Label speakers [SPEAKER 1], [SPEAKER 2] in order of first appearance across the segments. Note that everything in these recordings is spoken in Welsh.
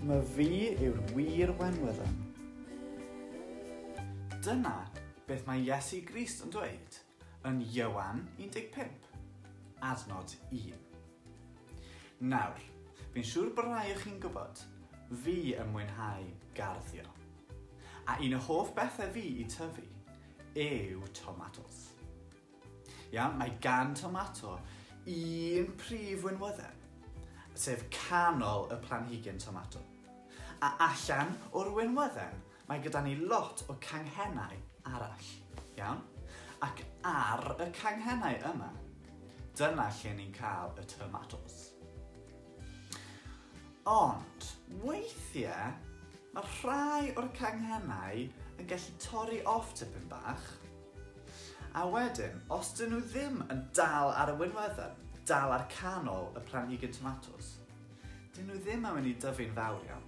[SPEAKER 1] Mae fi yw'r Wir Winwydden. Dyna beth mae Iesu Grist yn dweud yn Ioan 15, adnod 1. Nawr, fi'n siŵr bod rai o chi'n gwybod, fi yn mwynhau garddio. A un o hoff bethau fi i tyfu yw tomatos. Mae gan tomato un prif winwydden, sef canol y planhigyn tomato. A allan o'r winwydden, mae gyda ni lot o canghennau arall. Ac ar y canghennau yma, dyna lle ni'n cael y tomatos. Ond, weithiau, mae rhai o'r canghennau yn gallu torri off tipyn bach. A wedyn, os dyn nhw ddim yn dal ar y winwydden, dal ar canol y planhigyn tomatos, dyn nhw ddim yn mynd i dyfu'n fawr iawn.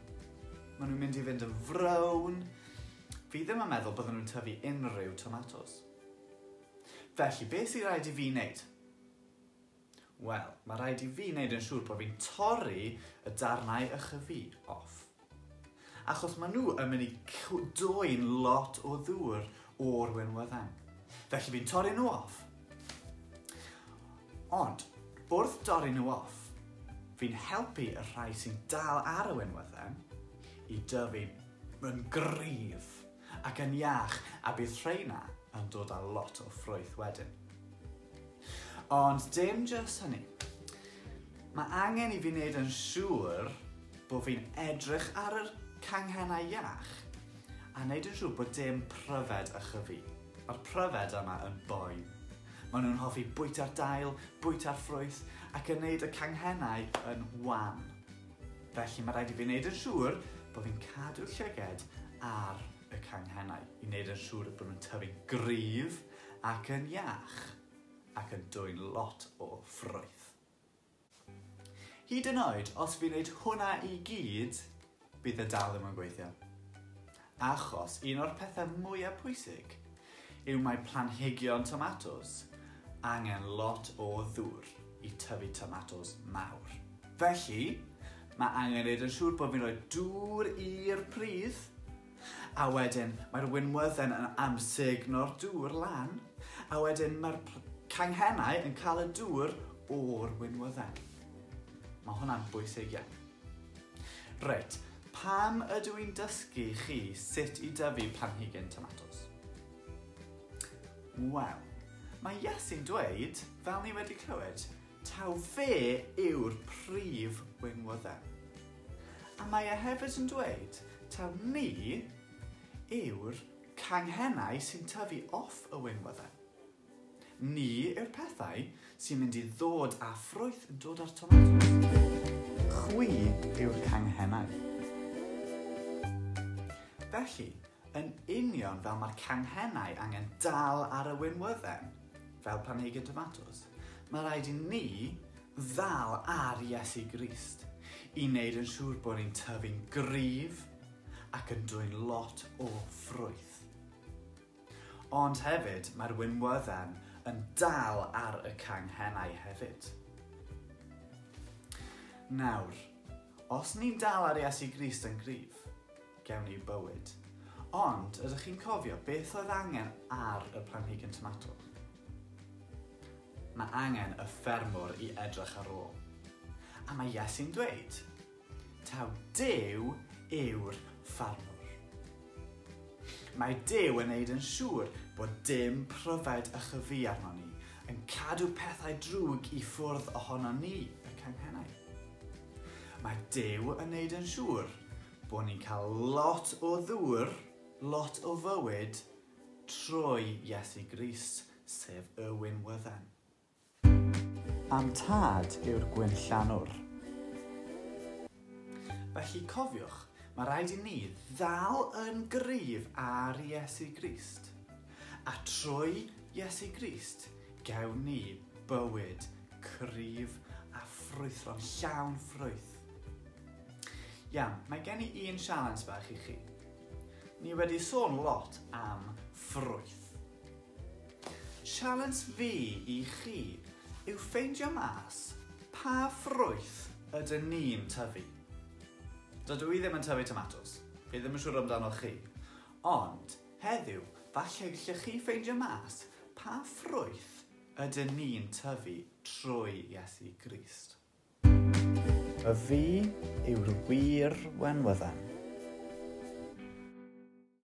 [SPEAKER 1] Maen nhw'n mynd i fynd yn frown. Fi ddim yn meddwl bydden nhw'n tyfu unrhyw tomatos. Felly, beth sy'n rhaid i fi wneud? Wel, mae rhaid i fi wneud yn siŵr bod fi'n torri y darnau ychyfu off. Achos maen nhw yn mynd i dwyn lot o ddŵr o'r winwydden. Felly fi'n torri nhw off. Ond, wrth dorri nhw off, fi'n helpu y rhai sy'n dal ar y winwydden i dyfu yn gryf ac yn iach, a bydd rheina yn dod â lot o ffrwyth wedyn. Ond dim jyst hynny. Mae angen i fi wneud yn siŵr bod fi'n edrych ar y canghennau iach a wneud yn siŵr bod dim pryfed ychyfu. Mae'r pryfed yma yn boen. Maen nhw'n hoffi bwyta'r dail, bwyta'r ffrwyth ac yn wneud y canghennau yn wan. Felly mae rhaid i fi wneud yn siŵr bod fi'n cadw'r llyged ar y canghennau i wneud yn siŵr bod nhw'n tyfu'n gryf ac yn iach ac yn dwyn lot o ffrwyth. Hyd yn oed, os fi'n wneud hwnna i gyd, bydd y dal ddim yn gweithio. Achos un o'r pethau mwyaf pwysig yw mae planhigion tomatos angen lot o ddŵr i tyfu tomatos mawr. Felly, mae angen wneud yn siŵr bod fi'n rhoi dŵr i'r pridd, a wedyn mae'r winwydden yn amsugno'r dŵr lan, a wedyn mae'r canghennau yn cael y dŵr o'r winwydden. Mae hwnna'n bwysig iawn. Reit, pam ydw i'n dysgu chi sut i dyfu planhigyn tomatos? Wel, mae Iesu'n dweud, fel ni wedi clywed, taw fe yw'r prif winwydden. A mae e hefyd yn dweud, taw ni yw'r canghennau sy'n tyfu off y winwydden. Ni yw'r pethau sy'n mynd i ddod â ffrwyth yn dod ar tomatos. Chwi yw'r canghennau. Felly, yn union fel mae'r canghennau angen dal ar y winwydden, fel planhigyn tomatos, mae rhaid i ni ddal ar Iesu Grist i wneud yn siŵr bod ni'n tyfu'n gryf ac yn dwyn lot o ffrwyth. Ond hefyd, mae'r winwydden yn dal ar y canghennau hefyd. Nawr, os ni'n dal ar Iesu Grist yn gryf, gewn ni bywyd. Ond, ydych chi'n cofio beth oedd angen ar y planhigyn tomato? Mae angen y ffermwr i edrych ar ôl. A mae Iesu'n dweud, taw Duw yw'r ffarmwr. Mae Duw yn wneud yn siŵr bod dim pryfed ychyfu arno ni, yn cadw pethau drwg i ffwrdd ohono ni, y canghennau. Mae Duw yn wneud yn siŵr bod ni'n cael lot o ddŵr, lot o fywyd, trwy Iesu Grist, sef y winwydden. Am tad yw'r gwynllanwr. Felly cofiwch, mae rhaid i ni ddal yn gryf ar Iesu Grist. A trwy Iesu Grist, gewn ni bywyd cryf a ffrwythron, llawn ffrwyth. Mae gen i un sialens bach i chi. Ni wedi sôn lot am ffrwyth. Sialens fi i chi yw ffeindio mas pa ffrwyth ydyn ni'n tyfu. Dydw i ddim yn tyfu tomatos. Fi ddim yn siŵr amdano chi. Ond, heddiw, falle gallech chi ffeindio mas pa ffrwyth ydyn ni'n tyfu trwy Iesu Grist. Y fi yw'r Wir Winwydden.